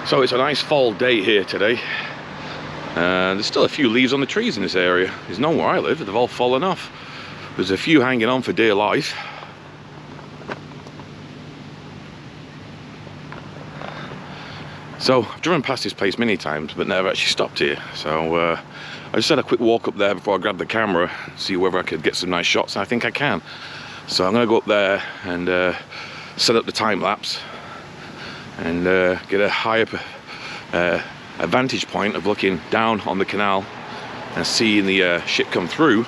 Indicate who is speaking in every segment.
Speaker 1: So it's a nice fall day here today. There's still a few leaves on the trees in this area. There's none where I live, they've all fallen off. There's a few hanging on for dear life. So I've driven past this place many times but never actually stopped here. So I just had a quick walk up there before I grabbed the camera, see whether I could get some nice shots, and I think I can. So I'm going to go up there and set up the time lapse and get a high up a vantage point of looking down on the canal and seeing the ship come through.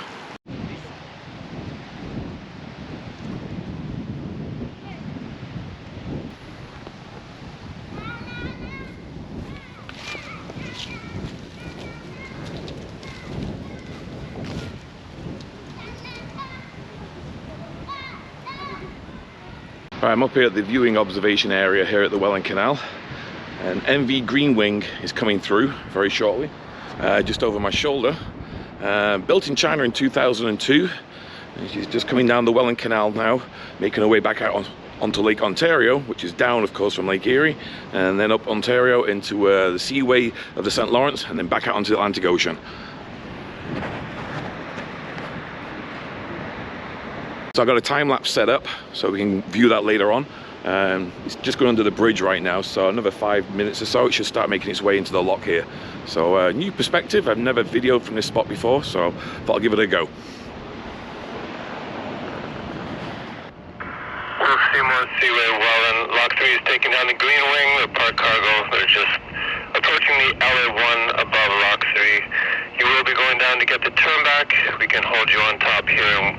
Speaker 1: Right, I'm up here at the viewing observation area here at the Welland Canal, and MV Greenwing is coming through very shortly, just over my shoulder. Built in China in 2002, and she's just coming down the Welland Canal now, making her way back out onto Lake Ontario, which is down of course from Lake Erie, and then up Ontario into the seaway of the St. Lawrence, and then back out onto the Atlantic Ocean. So I've got a time-lapse set up so we can view that later on. It's just going under the bridge right now, so another 5 minutes or so it should start making its way into the lock here. So new perspective, I've never videoed from this spot before, so thought I'll give it a go.
Speaker 2: Seaway Welland, Lock 3 is taking down the Greenwing, the parked cargo. They're just approaching the LA1 above Lock 3. You will be going down to get the turn back. We can hold you on top here and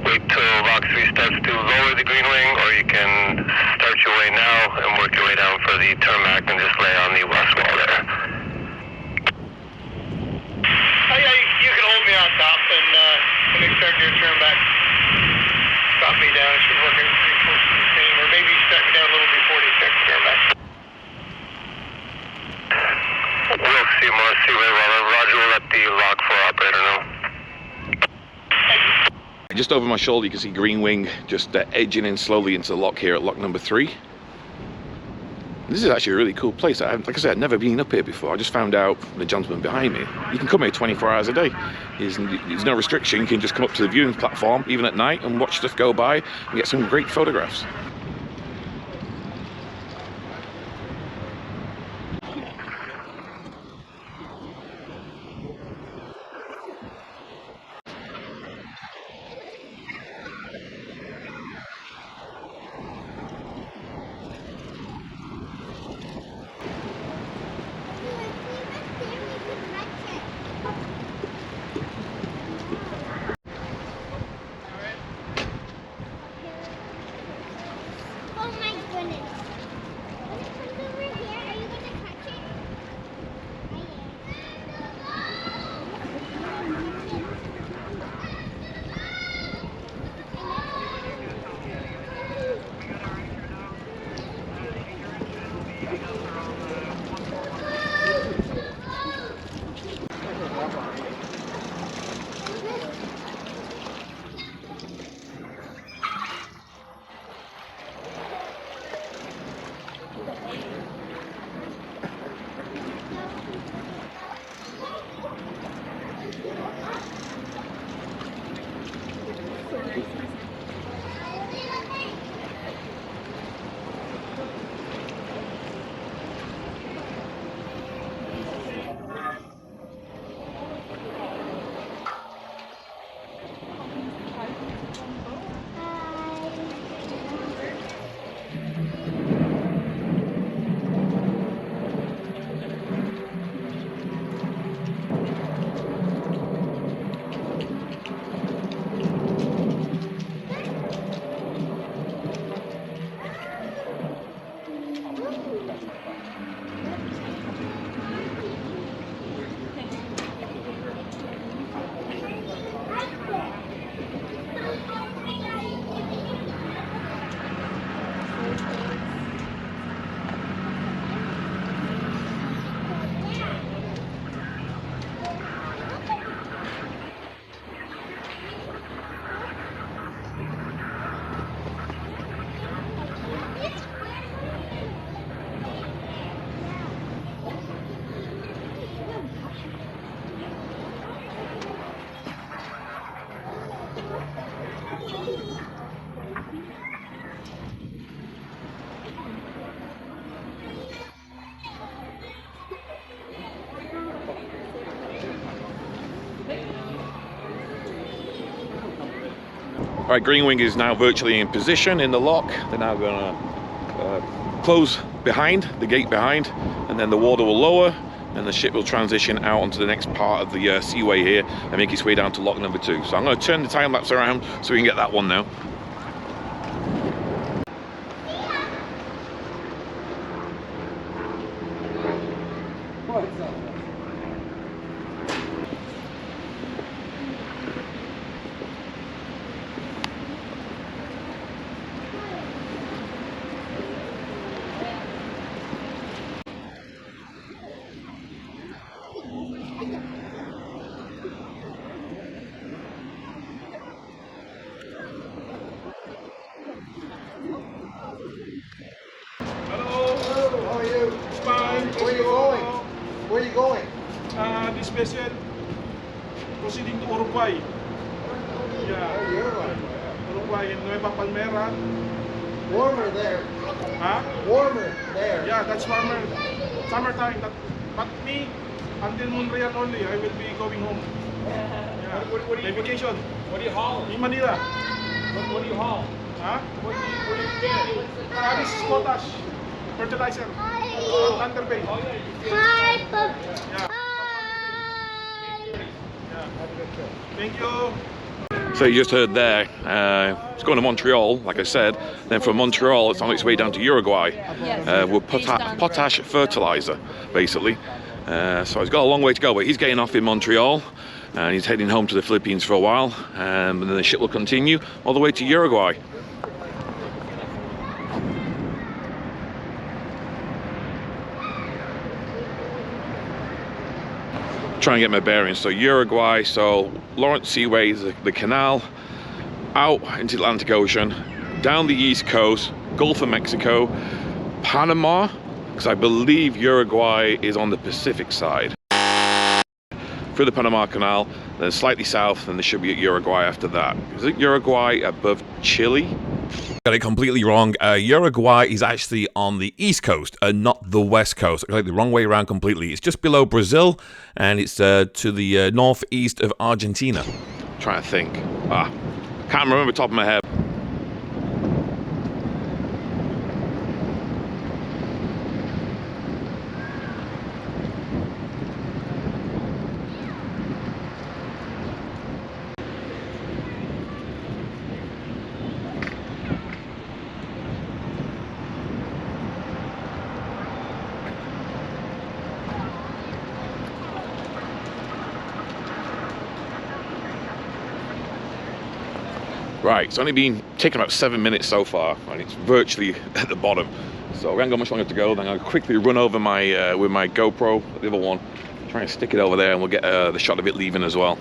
Speaker 2: wait till Lock 3 starts to lower the Greenwing, or you can start your way now and work your way down for the turn back and just lay on the west wall there. You can hold me on top and expect your turn back. Stop me down, it should work pretty close to the same, or maybe start me down a little before they start to turn back. We'll see more Seaway Welland. Roger, will let the Lock 4 operator know.
Speaker 1: Just over my shoulder you can see Greenwing just edging in slowly into the lock here at lock number 3. This is actually a really cool place. Like I said, I've never been up here before. I just found out from the gentleman behind me. You can come here 24 hours a day. There's no restriction. You can just come up to the viewing platform even at night and watch stuff go by and get some great photographs. Right, Greenwing is now virtually in position in the lock. They're now going to close behind, the gate behind, and then the water will lower and the ship will transition out onto the next part of the seaway here and make its way down to lock number 2. So I'm going to turn the time lapse around so we can get that one now.
Speaker 3: Where are you going?
Speaker 4: This vessel proceeding to Uruguay. Yeah, Uruguay in Nueva Palmera.
Speaker 3: Warmer there.
Speaker 4: Huh?
Speaker 3: Warmer there.
Speaker 4: Yeah, that's warmer. Summertime. But me, until Monreal only, I will be going home. Yeah.
Speaker 5: What do you
Speaker 4: vacation.
Speaker 5: What do you haul?
Speaker 4: In Manila.
Speaker 5: What do you haul?
Speaker 4: Huh?
Speaker 5: What do you get?
Speaker 4: This is potash. Fertilizer. Thunder Bay.
Speaker 5: Oh yeah, you
Speaker 6: Hi, Pop.
Speaker 4: Yeah. Thank you.
Speaker 1: So you just heard there, it's going to Montreal, like I said. Then from Montreal, it's on its way down to Uruguay with potash fertilizer, basically. So he's got a long way to go, but he's getting off in Montreal and he's heading home to the Philippines for a while, and then the ship will continue all the way to Uruguay. Try and get my bearings. So Uruguay, so Lawrence Seaway is the canal, out into the Atlantic Ocean, down the east coast, Gulf of Mexico, Panama, because I believe Uruguay is on the Pacific side, through the Panama Canal, then slightly south, and there should be at Uruguay after that. Is it Uruguay above Chile? Got it completely wrong. Uruguay is actually on the east coast and not the west coast. I got it the wrong way around completely. It's just below Brazil and it's to the northeast of Argentina. I'm trying to think. Can't remember top of my head. Right, it's only been taken about 7 minutes so far, and it's virtually at the bottom. So we haven't got much longer to go. Then I'll quickly run over my with my GoPro, the other one, try and stick it over there, and we'll get the shot of it leaving as well.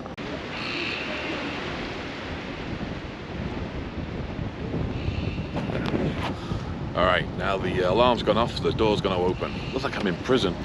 Speaker 1: All right, now the alarm's gone off, so the door's going to open. Looks like I'm in prison.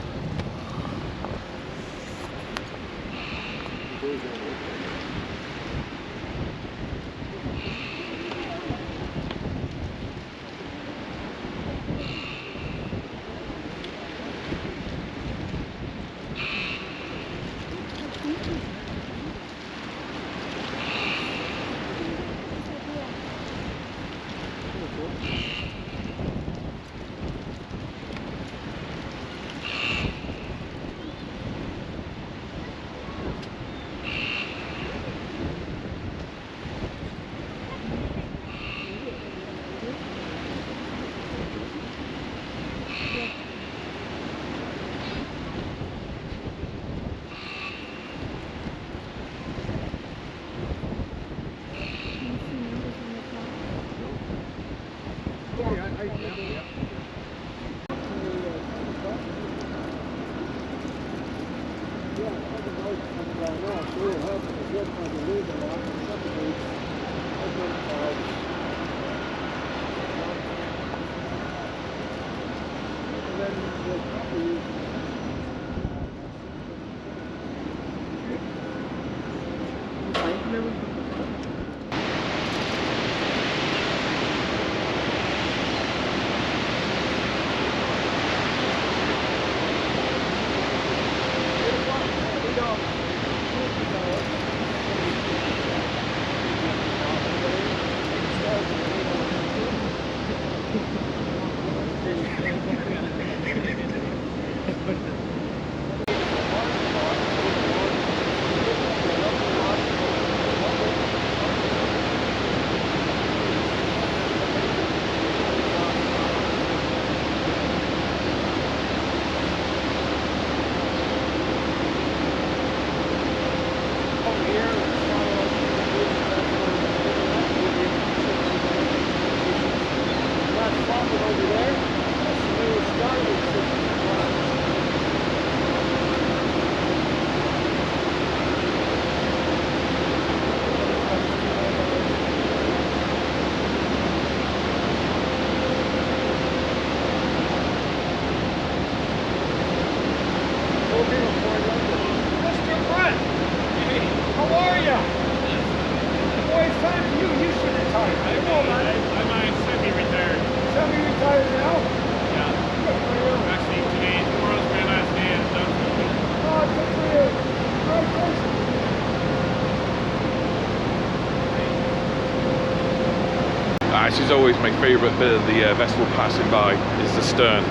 Speaker 1: this is always my favourite bit of the vessel passing by, is the stern.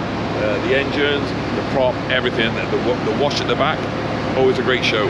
Speaker 1: The engines, the prop, everything, the wash at the back, always a great show.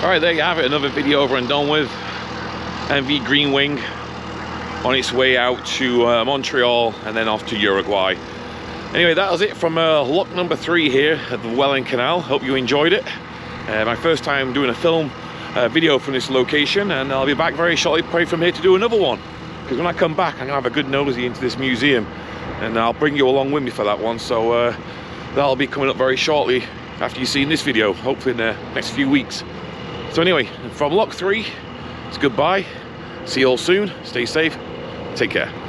Speaker 1: Alright, there you have it, another video over and done with. MV Greenwing on its way out to Montreal and then off to Uruguay. Anyway, that was it from lock number 3 here at the Welland Canal. Hope you enjoyed it. My first time doing a film video from this location, and I'll be back very shortly, probably from here to do another one. Because when I come back, I'm going to have a good nosy into this museum, and I'll bring you along with me for that one. So that'll be coming up very shortly after you've seen this video, hopefully in the next few weeks. So anyway, from lock 3, it's goodbye. See you all soon. Stay safe. Take care.